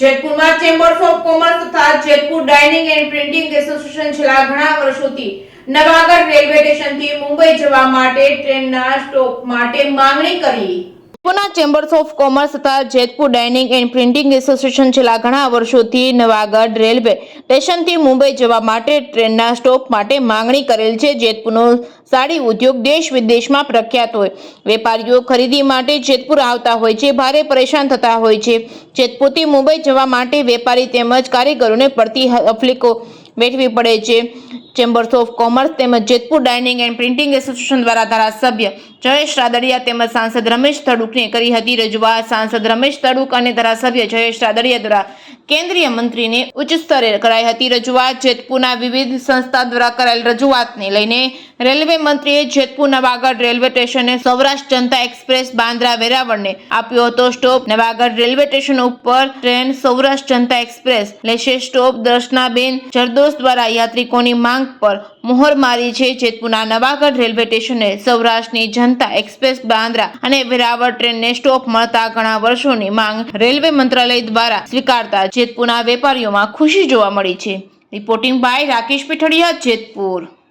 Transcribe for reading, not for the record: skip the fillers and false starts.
જેતપુરમાં chambers of commerce તથા Jetpur dining and printing association છેલ્લા ઘણા વર્ષોથી નવાગઢ રેલવે સ્ટેશનથી મુંબઈ જવા માટે ટ્રેનના સ્ટોપ માટે માંગણી કરી। જેતપુરના ચેમ્બર્સ ઓફ કોમર્સ તથા Jetpur dining and printing association છેલ્લા ઘણા વર્ષોથી નવાગઢ રેલવે સ્ટેશનથી મુંબઈ જવા માટે ટ્રેનના સ્ટોપ માટે માંગણી કરેલ છે। જેતપુરનો સાડી ઉદ્યોગ દેશ વિદેશમાં પ્રખ્યાત હોય, વેપારીઓ ખરીદી માટે જેતપુર આવતા હોય છે, ભારે પરેશાન થતા હોય છે। જેતપુરથી મુંબઈ જવા માટે વેપારી તેમજ કારીગરોને પડતી તકલીફો વેઠવી પડે છે। ચેમ્બર્સ ઓફ કોમર્સ તેમજ Jetpur dining and printing association દ્વારા ધારાસભ્ય જયેશ રાદડિયા તેમજ સાંસદ રમેશ તડુકને કરી હતી રજૂઆત। સાંસદ રમેશ તડુક અને ધારાસભ્ય જયેશ રાદડિયા દ્વારા કેન્દ્રીય મંત્રીને ઉચ્ચ સ્તરે કરાઈ હતી રજૂઆત। જેતપુરના વિવિધ સંસ્થા દ્વારા કરાયેલ રજૂઆતને લઈને રેલવે મંત્રીએ જેતપુર નવાગઢ રેલવે સ્ટેશને સૌરાષ્ટ્ર જનતા એક્સપ્રેસ બાંદ્રા વેરાવળને આપ્યો હતો સ્ટોપ। નવાગઢ રેલવે સ્ટેશન ઉપર ટ્રેન સૌરાષ્ટ્ર જનતા એક્સપ્રેસ લેશે સ્ટોપ। દર્શનાબેન જરદોશ દ્વારા યાત્રિકોની માંગ પર મોહર મારી છે। જેતપુરના નવાગઢ રેલવે સ્ટેશને સૌરાષ્ટ્રની જનતા એક્સપ્રેસ બાંદ્રા અને વેરાવળ ટ્રેનને સ્ટોપ મળતા ઘણા વર્ષોની માંગ રેલવે મંત્રાલય દ્વારા સ્વીકારતા જેતપુરના વેપારીઓમાં ખુશી જોવા મળી છે। Reporting by Rakesh Pithadiya, Jetpur.